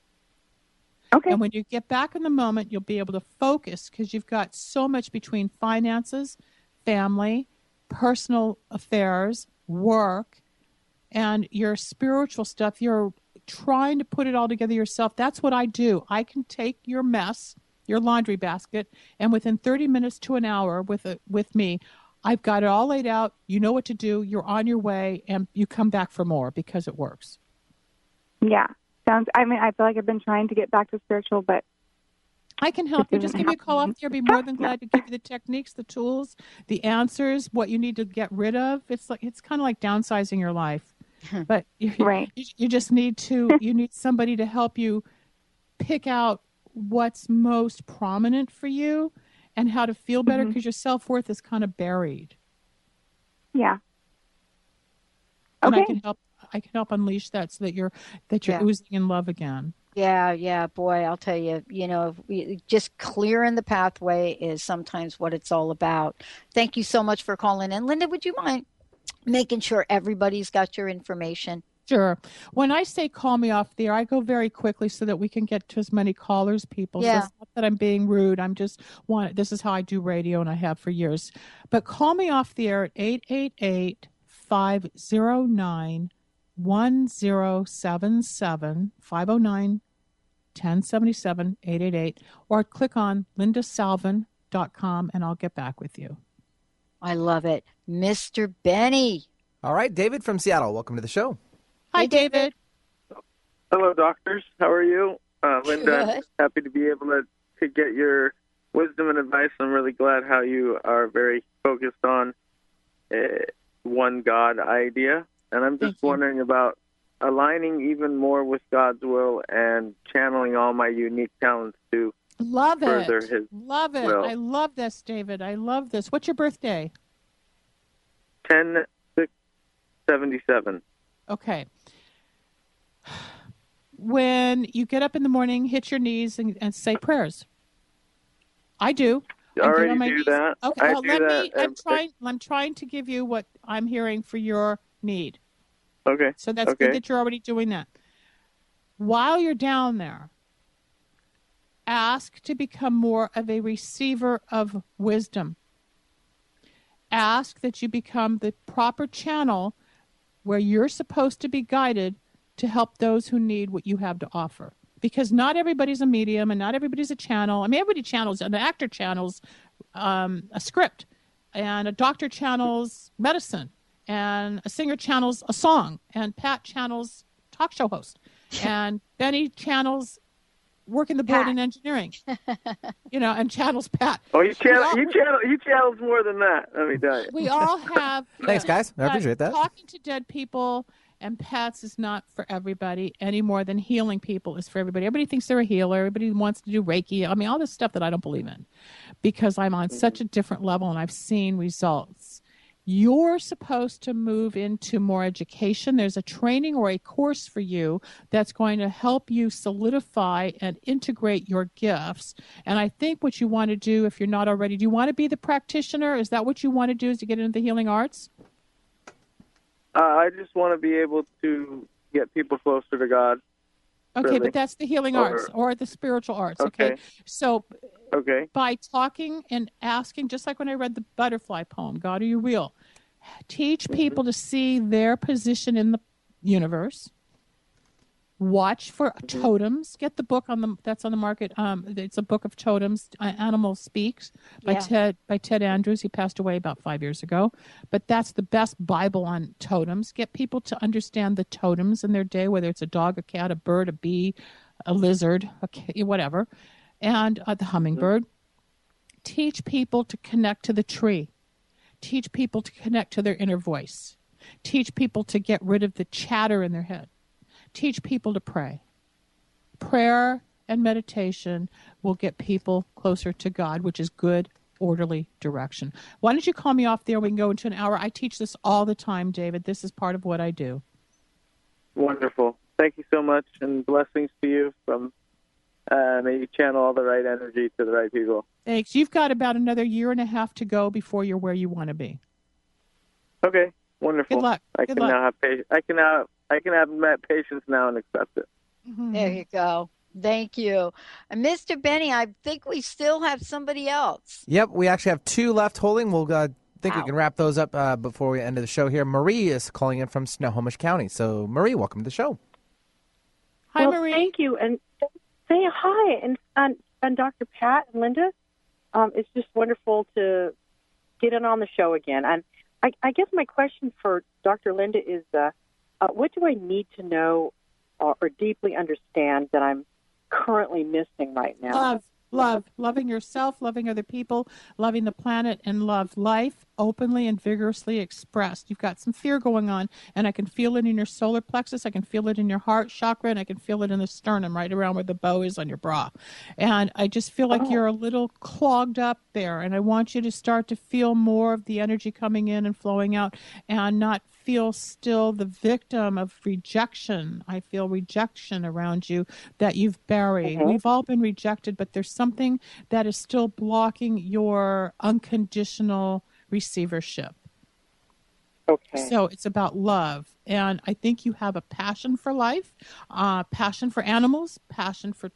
[SPEAKER 9] Okay.
[SPEAKER 23] And when you get back in the moment, you'll be able to focus, because you've got so much between finances, family, personal affairs, work, and your spiritual stuff, you're trying to put it all together yourself. That's what I do. I can take your mess, your laundry basket, and within 30 minutes to an hour with me, I've got it all laid out. You know what to do. You're on your way, and you come back for more because it works.
[SPEAKER 9] Yeah. I feel like I've been trying to get back to spiritual, but
[SPEAKER 23] I can help you. Just give me a call up there. I'd be more than glad to give you the techniques, the tools, the answers, what you need to get rid of. It's kind of like downsizing your life. But you just need somebody to help you pick out what's most prominent for you and how to feel better, because your self-worth is kind of buried.
[SPEAKER 9] Yeah.
[SPEAKER 23] And
[SPEAKER 9] Okay.
[SPEAKER 23] I can help unleash that so that you're oozing in love again.
[SPEAKER 4] Yeah, boy, I'll tell you, just clearing the pathway is sometimes what it's all about. Thank you so much for calling in. Linda, would you mind making sure everybody's got your information?
[SPEAKER 23] Sure. When I say call me off the air, I go very quickly so that we can get to as many callers, people.
[SPEAKER 4] Yeah.
[SPEAKER 23] So it's not that I'm being rude. This is how I do radio, and I have for years. But call me off the air at 888-509-1077, 509-1077, 888, or click on lindasalvin.com and I'll get back with you.
[SPEAKER 4] I love it. Mr. Benny.
[SPEAKER 3] All right, David from Seattle. Welcome to the show.
[SPEAKER 23] Hi, David.
[SPEAKER 7] Hello, doctors. How are you? Linda, I'm just happy to be able to get your wisdom and advice. I'm really glad how you are very focused on one God idea. And I'm just wondering about aligning even more with God's will and channeling all my unique talents to further His will.
[SPEAKER 23] I love this, David. I love this. What's your birthday?
[SPEAKER 7] 10/6/77.
[SPEAKER 23] Okay. When you get up in the morning, hit your knees and say prayers. I do.
[SPEAKER 7] You already do that.
[SPEAKER 23] Okay,
[SPEAKER 7] that.
[SPEAKER 23] I'm trying to give you what I'm hearing for your need.
[SPEAKER 7] Okay.
[SPEAKER 23] So that's good that you're already doing that. While you're down there, ask to become more of a receiver of wisdom. Ask that you become the proper channel where you're supposed to be guided to help those who need what you have to offer. Because not everybody's a medium and not everybody's a channel. I mean, everybody channels, an actor channels a script, and a doctor channels medicine, and a singer channels a song, and Pat channels talk show host, and Benny channels working the board in engineering, and channels Pat.
[SPEAKER 7] Oh, he channels more than that, let me tell you.
[SPEAKER 23] We all have.
[SPEAKER 3] Thanks, guys. I appreciate that.
[SPEAKER 23] Talking to dead people and Pat's is not for everybody any more than healing people is for everybody. Everybody thinks they're a healer. Everybody wants to do Reiki. I mean, all this stuff that I don't believe in because I'm on such a different level and I've seen results. You're supposed to move into more education. There's a training or a course for you that's going to help you solidify and integrate your gifts. And I think what you want to do, if you're not already, do you want to be the practitioner? Is that what you want to do, is to get into the healing arts?
[SPEAKER 7] I just want to be able to get people closer to God.
[SPEAKER 23] Okay,
[SPEAKER 7] really.
[SPEAKER 23] But that's the healing arts or the spiritual arts, okay? So by talking and asking, just like when I read the butterfly poem, God, are you real? Teach people to see their position in the universe. Watch for totems. Get the book that's on the market. It's a book of totems. Animal Speaks by Ted Andrews. He passed away about 5 years ago, but that's the best Bible on totems. Get people to understand the totems in their day, whether it's a dog, a cat, a bird, a bee, a lizard, whatever, and the hummingbird. Teach people to connect to the tree. Teach people to connect to their inner voice. Teach people to get rid of the chatter in their head. Teach people to pray. Prayer and meditation will get people closer to God, which is good, orderly direction. Why don't you call me off there? We can go into an hour. I teach this all the time, David. This is part of what I do.
[SPEAKER 7] Wonderful. Thank you so much, and blessings to you from may you channel all the right energy to the right people.
[SPEAKER 23] Thanks. You've got about another year and a half to go before you're where you want to be.
[SPEAKER 7] Okay. Wonderful.
[SPEAKER 23] Good luck.
[SPEAKER 7] I can now have patience now and accept it.
[SPEAKER 4] Mm-hmm. There you go. Thank you. And Mr. Benny, I think we still have somebody else.
[SPEAKER 3] Yep, we actually have two left holding. We'll think we can wrap those up before we end the show here. Marie is calling in from Snohomish County. So, Marie, welcome to the show.
[SPEAKER 23] Hi, Marie.
[SPEAKER 10] Thank you. And say hi. And Dr. Pat and Linda, it's just wonderful to get in on the show again. And I guess my question for Dr. Linda is, what do I need to know or deeply understand that I'm currently missing right now?
[SPEAKER 23] Loving yourself, loving other people, loving the planet, and love life openly and vigorously expressed. You've got some fear going on, and I can feel it in your solar plexus. I can feel it in your heart chakra, and I can feel it in the sternum, right around where the bow is on your bra. And I just feel like you're a little clogged up there, and I want you to start to feel more of the energy coming in and flowing out, and not feel still the victim of rejection. I feel rejection around you that you've buried. We've all been rejected, but there's something that is still blocking your unconditional receivership. Okay. So it's about love. And I think you have a passion for life, passion for animals, passion for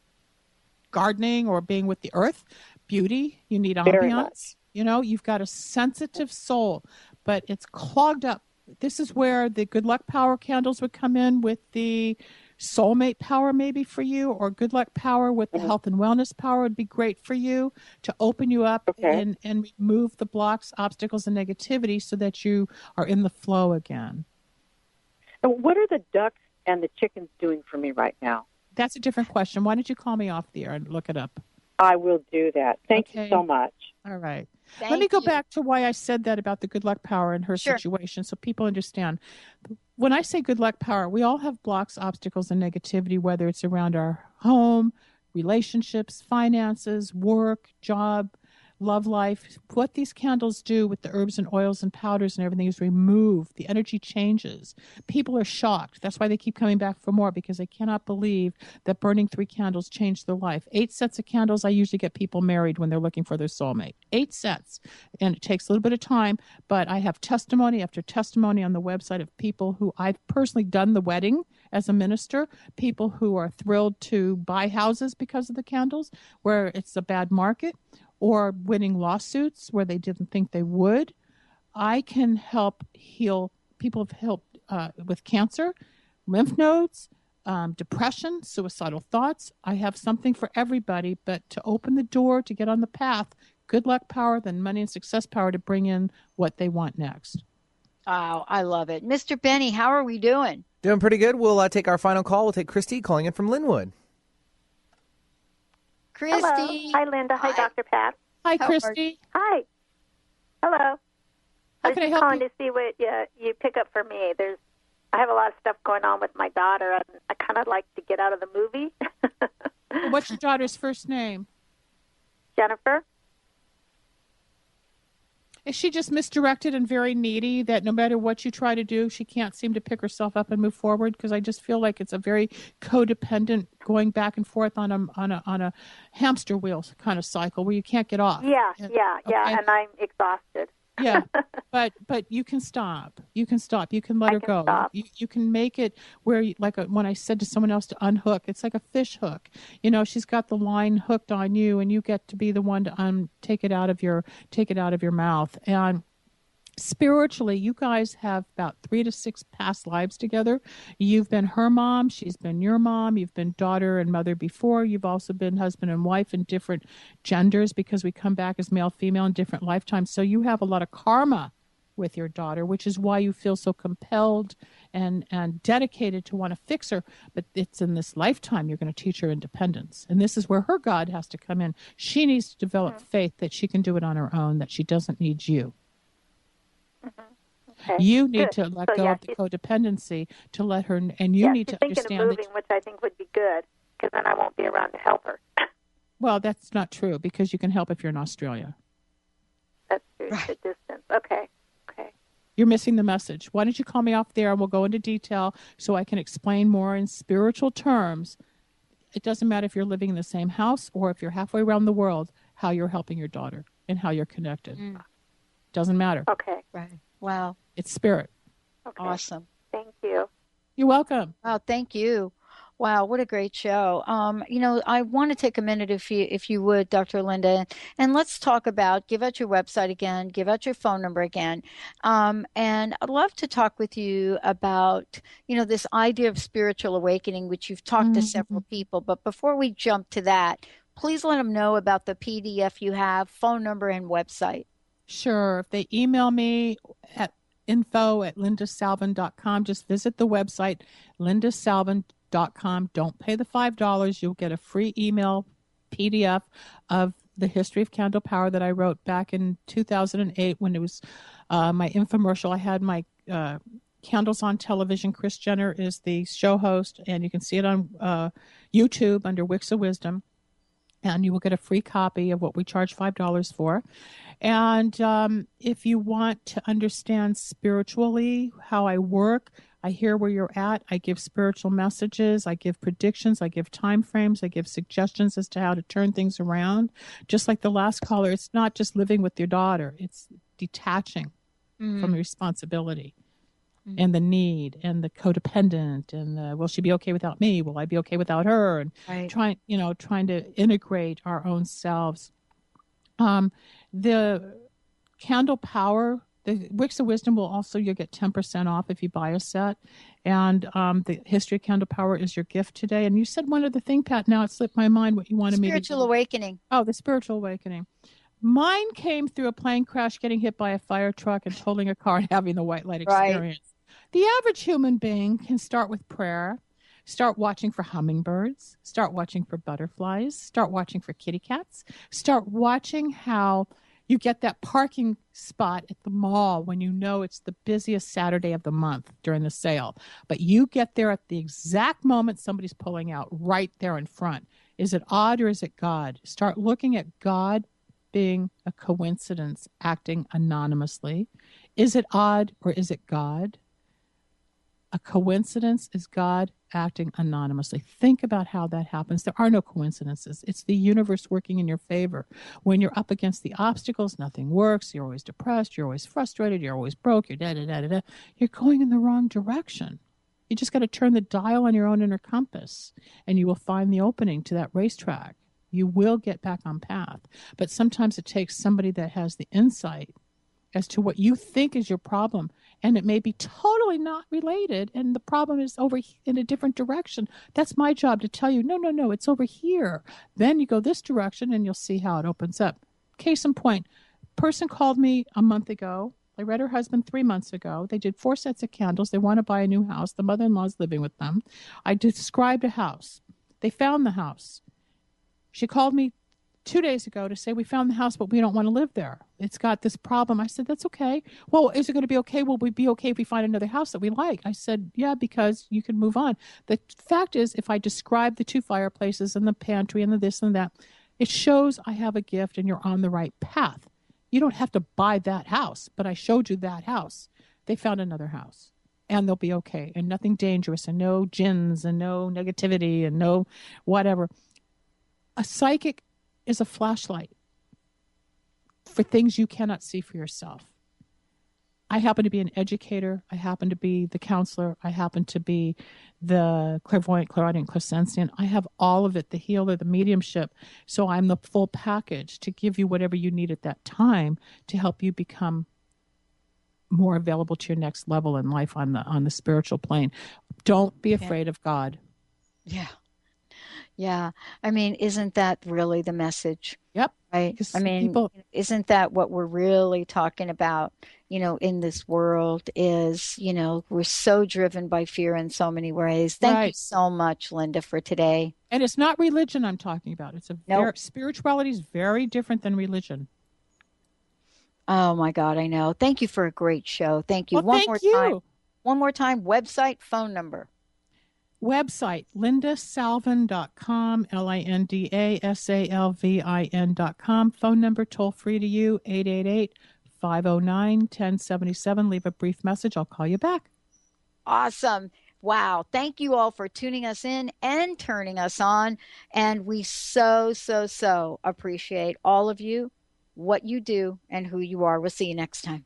[SPEAKER 23] gardening or being with the earth, beauty. You need ambiance. You know, you've got a sensitive soul, but it's clogged up. This is where the good luck power candles would come in with the soulmate power maybe for you, or good luck power with the health and wellness power would be great for you to open you up and remove the blocks, obstacles, and negativity so that you are in the flow again.
[SPEAKER 10] And what are the ducks and the chickens doing for me right now?
[SPEAKER 23] That's a different question. Why don't you call me off the air and look it up?
[SPEAKER 10] I will do that. Thank you so much.
[SPEAKER 23] All right. Let me go back to why I said that about the good luck power in her situation so people understand. When I say good luck power, we all have blocks, obstacles, and negativity, whether it's around our home, relationships, finances, work, job, love life. What these candles do with the herbs and oils and powders and everything is remove. The energy changes. People are shocked. That's why they keep coming back for more, because they cannot believe that burning 3 candles changed their life. 8 sets of candles, I usually get people married when they're looking for their soulmate. 8 sets. And it takes a little bit of time, but I have testimony after testimony on the website of people who I've personally done the wedding as a minister, people who are thrilled to buy houses because of the candles, where it's a bad market, or winning lawsuits where they didn't think they would. I can help heal. People have helped with cancer, lymph nodes, depression, suicidal thoughts. I have something for everybody, but to open the door, to get on the path, good luck power, then money and success power to bring in what they want next.
[SPEAKER 4] Wow, I love it. Mr. Benny, how are we doing?
[SPEAKER 3] Doing pretty good. We'll take our final call. We'll take Christy calling in from Linwood.
[SPEAKER 4] Christy.
[SPEAKER 12] Hello. Hi, Linda. Hi, Dr. Pat.
[SPEAKER 23] Hi, Christy.
[SPEAKER 12] Hi. Hello.
[SPEAKER 23] How can I help
[SPEAKER 12] calling to see what you pick up for me. I have a lot of stuff going on with my daughter, and I kind of like to get out of the movie.
[SPEAKER 23] What's your daughter's first name?
[SPEAKER 12] Jennifer.
[SPEAKER 23] Is she just misdirected and very needy that no matter what you try to do, she can't seem to pick herself up and move forward? Because I just feel like it's a very codependent, going back and forth on a hamster wheel kind of cycle where you can't get off.
[SPEAKER 12] Yeah, and I'm exhausted.
[SPEAKER 23] Yeah, but you can stop. You can stop. You can let her go. You can make it where, when I said to someone else to unhook, it's like a fish hook. You know, she's got the line hooked on you, and you get to be the one to take it out of your mouth. And spiritually, you guys have about 3 to 6 past lives together. You've been her mom. She's been your mom. You've been daughter and mother before. You've also been husband and wife in different genders, because we come back as male, female in different lifetimes. So you have a lot of karma with your daughter, which is why you feel so compelled and dedicated to want to fix her. But it's in this lifetime you're going to teach her independence. And this is where her God has to come in. She needs to develop faith that she can do it on her own, that she doesn't need you.
[SPEAKER 12] Okay.
[SPEAKER 23] You need to let go of the codependency to let her, and you need to understand
[SPEAKER 12] thinking of moving, which I think would be good, because then I won't be around to help her.
[SPEAKER 23] Well, that's not true, because you can help if you're in Australia.
[SPEAKER 12] That's true. Right. The distance. Okay.
[SPEAKER 23] You're missing the message. Why don't you call me off there and we'll go into detail so I can explain more in spiritual terms. It doesn't matter if you're living in the same house or if you're halfway around the world, how you're helping your daughter and how you're connected. Doesn't matter.
[SPEAKER 12] Okay.
[SPEAKER 4] Right. Wow.
[SPEAKER 23] It's spirit.
[SPEAKER 12] Okay.
[SPEAKER 4] Awesome.
[SPEAKER 12] Thank you.
[SPEAKER 23] You're welcome.
[SPEAKER 4] Oh, thank you. Wow, what a great show. I want to take a minute if you would, Dr. Linda, and let's talk about, give out your website again, give out your phone number again. And I'd love to talk with you about, this idea of spiritual awakening, which you've talked to several people. But before we jump to that, please let them know about the PDF you have, phone number, and website.
[SPEAKER 23] Sure. If they email me at info@lindasalvin.com, just visit the website, lindasalvin.com. Don't pay the $5. You'll get a free email PDF of the history of candle power that I wrote back in 2008 when it was my infomercial. I had my Candles on Television. Chris Jenner is the show host, and you can see it on YouTube under Wicks of Wisdom. And you will get a free copy of what we charge $5 for. And if you want to understand spiritually how I work, I hear where you're at. I give spiritual messages. I give predictions. I give time frames. I give suggestions as to how to turn things around. Just like the last caller, it's not just living with your daughter. It's detaching from responsibility and the need and the codependent and the, will she be okay without me? Will I be okay without her? And trying to integrate our own selves. The candle power, the Wicks of Wisdom will also, you'll get 10% off if you buy a set. And the history of candle power is your gift today. And you said one other thing, Pat, now it slipped my mind what you wanted me to do.
[SPEAKER 4] Spiritual awakening.
[SPEAKER 23] Oh, the spiritual awakening. Mine came through a plane crash, getting hit by a fire truck and totaling a car and having the white light experience. The average human being can start with prayer, start watching for hummingbirds, start watching for butterflies, start watching for kitty cats, start watching how you get that parking spot at the mall when you know it's the busiest Saturday of the month during the sale. But you get there at the exact moment somebody's pulling out right there in front. Is it odd or is it God? Start looking at God being a coincidence, acting anonymously. Is it odd or is it God? A coincidence is God acting anonymously. Think about how that happens. There are no coincidences. It's the universe working in your favor. When you're up against the obstacles, nothing works. You're always depressed. You're always frustrated. You're always broke. You're da-da-da-da-da. You're going in the wrong direction. You just got to turn the dial on your own inner compass, and you will find the opening to that racetrack. You will get back on path. But sometimes it takes somebody that has the insight as to what you think is your problem, and it may be totally not related, and the problem is over in a different direction. That's my job to tell you, no, it's over here. Then you go this direction, and you'll see how it opens up. Case in point, person called me a month ago. I read her husband 3 months ago. They did 4 sets of candles. They want to buy a new house. The mother-in-law's living with them. I described a house. They found the house. She called me 2 days ago to say, we found the house, but we don't want to live there. It's got this problem. I said, that's okay. Well, is it going to be okay? Will we be okay if we find another house that we like? I said, yeah, because you can move on. The fact is, if I describe the 2 fireplaces and the pantry and the this and that, it shows I have a gift and you're on the right path. You don't have to buy that house, but I showed you that house. They found another house. And they'll be okay. And nothing dangerous and no jinns and no negativity and no whatever. A psychic is a flashlight for things you cannot see for yourself. I happen to be an educator. I happen to be the counselor. I happen to be the clairvoyant, clairaudient, clairsensient. I have all of it, the healer, the mediumship. So I'm the full package to give you whatever you need at that time to help you become more available to your next level in life on the spiritual plane. Don't be afraid of God.
[SPEAKER 4] Yeah. Yeah. I mean, isn't that really the message?
[SPEAKER 23] Yep.
[SPEAKER 4] Right. I mean, isn't that what we're really talking about, in this world is, we're so driven by fear in so many ways. Thank you so much, Linda, for today.
[SPEAKER 23] And it's not religion I'm talking about. It's spirituality is very different than religion.
[SPEAKER 4] Oh my God, I know. Thank you for a great show. Thank you.
[SPEAKER 23] Well,
[SPEAKER 4] One more time, website, phone number.
[SPEAKER 23] Website, lindasalvin.com, lindasalvin.com. Phone number toll free to you, 888-509-1077. Leave a brief message. I'll call you back.
[SPEAKER 4] Awesome. Wow. Thank you all for tuning us in and turning us on. And we so appreciate all of you, what you do, and who you are. We'll see you next time.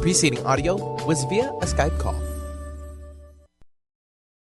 [SPEAKER 3] preceding audio was via a Skype call.